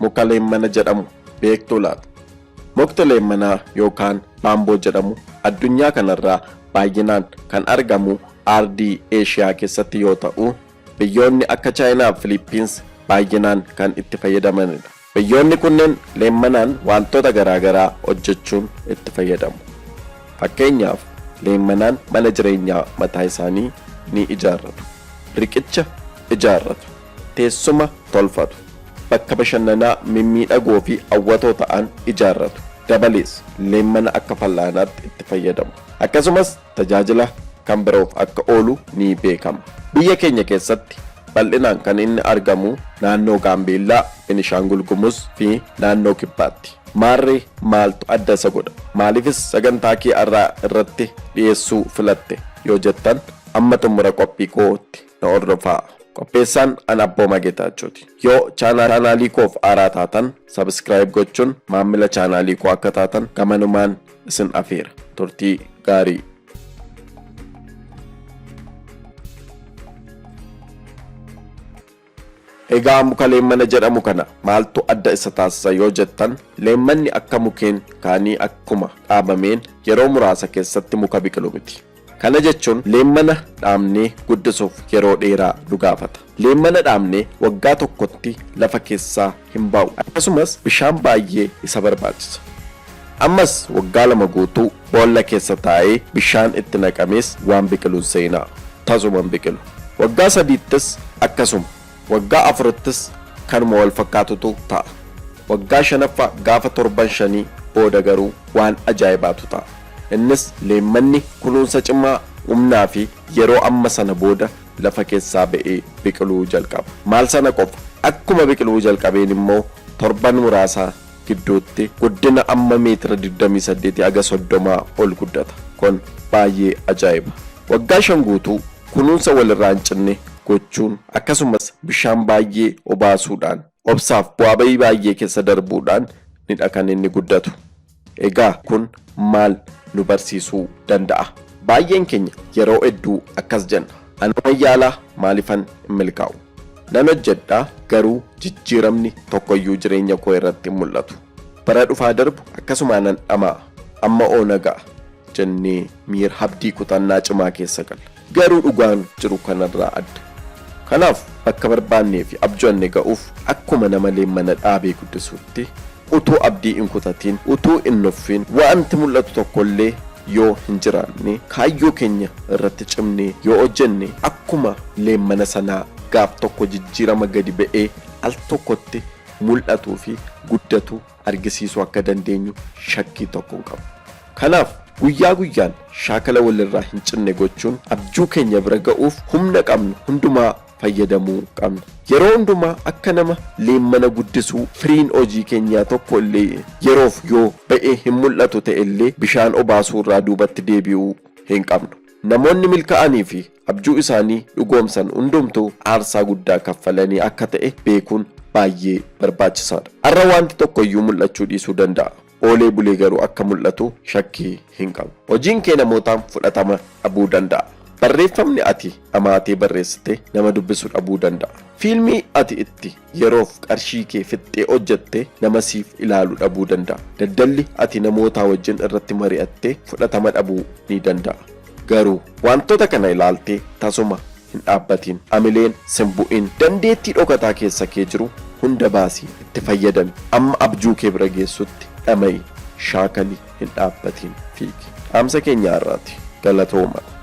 Muka leemmana jedhamu beektuu laata? Mukti leemmanaa yookaan baamboo jedhamu addunyaa kanarraa baay'inaan kan argamu ardii Eeshiyaa keessatti yoo ta'u, biyyoonni akka Chaayinaa fi Filiippiins baay'inaan kan itti fayyadamanidha. Biyyoonni kunneen leemmanaan wantoota garaagaraa hojjechuun itti fayyadamu. Fakkeenyaaf leemmanaan mana jireenyaa mataa isaanii ni ijaarratu, riqicha ijaarratu, teessuma tolfatu, bakka bashannanaa mimmiidhagoo fi hawwatoo ta'an ijaarratu. Dabalees leemmana akka fallaanaatti itti fayyadamu. Akkasumas tajaajila kan biroof akka oolu ni beekama. Biyya keenya keessatti bal'inaan kan inni argamu naannoo Gaambeellaa, Beenishaangul Gumuz fi naannoo Kibbaatti. Maarree maaltu adda isa godha? Maaliifis sagantaa kee irratti dhiyeessuu filatte yoo jettan, amma xumura qophii kootti na hordofaa. Qopheessaan an Abbooma Geetaachooti. Yoo chaanaalii koof haaraa taatan subscribe gochuun maamila chaanaalii koo akka taatan gamanumaan isin afeera. Turtii gaarii. Egaa muka leemmana jedhamu kana maaltu adda isa taasisa yoo jettan, leemmanni akka mukeen kaanii akkuma dhaabameen yeroo muraasa keessatti muka biqilu miti. Kana jechuun leemmana dhaabnee guddisuuf yeroo dheeraa nu gaafata. Leemmana dhaabnee waggaa tokkotti lafa keessaa hin bahu. Akkasumas bishaan baay'ee isa barbaachisa. Ammas waggaa 2 guutuu boolla keessa taa'ee bishaan itti naqamees waan biqiluun seenaa tasumaan biqilu. Waggaa 3ttis akkasuma. Waggaa 4ttis kanuma wal fakkaatutu ta'a. Waggaa 5ffaa gaafa 7-5 booda garuu waan ajaa'ibaatu ta'a. Innis leemmanni kunuunsa cimaa, humnaa fi yeroo amma sana booda lafa keessaa ba'ee biqiluu jalqaba. Maal sana qofa? Akkuma biqiluu jalqabeen immoo torban muraasaa gidduutti guddina amma meetira 28 haga 30 ol guddata. Kun baay'ee ajaa'iba. Waggaa 5 guutuu kunuunsa walirraa hin cinne gochuun akkasumas bishaan baay'ee obaasuudhaan obsaaf bu'aa bayii baay'ee keessa darbuudhaan nidha kan inni guddatu. Egaa kun maal nu barsiisuu danda'a? Baay'een keenya yeroo hedduu akkas jenna. Anuma yaalaa maaliifan hin milkaa'u? Nan hojjedhaa garuu jijjiiramni tokkoyyuu jireenya koo irratti hin mul'atu. Bara dhufaa darbu akkasuma nan dhama'a. Amma oona ga'a jennee miira abdii kutannaa cimaa keessa galla. Garuu dhugaan jiru kanarraa adda. Kanaaf bakka barbaannee fi abjoonne ga'uuf akkuma nama leemmana dhaabee guddisuutti utuu abdii hin kutatiin, utuu hin nuffiin, wanti mul'atu tokkollee yoo hin jiraanne, kaayyoo keenya irratti cimnee yoo hojjenne akkuma leemmana sanaa gaaf tokko jijjiirama gadi ba'ee al tokkotti mul'atuu fi guddatu argisiisuu akka dandeenyu shakkii tokko hin qabu. Kanaaf guyyaa guyyaan shaakala walirraa hin cinne gochuun abjuu keenya bira ga'uuf humna qabnu hundumaa fayyadamuu qabna. Yeroo hundumaa akka nama leemmana guddisuu firiin hojii keenyaa tokko illee yeroof yoo ba'ee hin mul'atu ta'e illee bishaan obaasuu irraa duubatti deebi'uu hin qabnu. Namoonni milkaa'anii fi abjuu isaanii dhugoomsan hundumtuu aarsaa guddaa kaffalanii akka ta'e beekuun baay'ee barbaachisaadha. Har'a wanti tokkoyyuu mul'achuu dhiisuu danda'a. Oolee bulee garuu akka mul'atu shakkii hin qabu. Hojiin kee namootaan fudhatama dhabuu danda'a. Barreeffamni ati dhamaatee barreessite nama dubbisuu dhabuu danda'a. Fiilmii ati itti yeroof qarshii kee fixxee hojjette nama siif ilaaluu dhabuu danda'a. Daldalli ati namootaa wajjin irratti mari'attee fudhatama dhabuu ni danda'a. Garuu wantoota kana ilaaltee tasuma hin dhaabbatiin, amileen sin bu'in, dandeettii dhokataa keessa kee jiru hunda baasii itti fayyadami. Amma abjuu kee bira geessutti dhama'i, shaakali, hin dhaabbatiin fiigi. Dhaamsa keenya har'aati. Galatooma.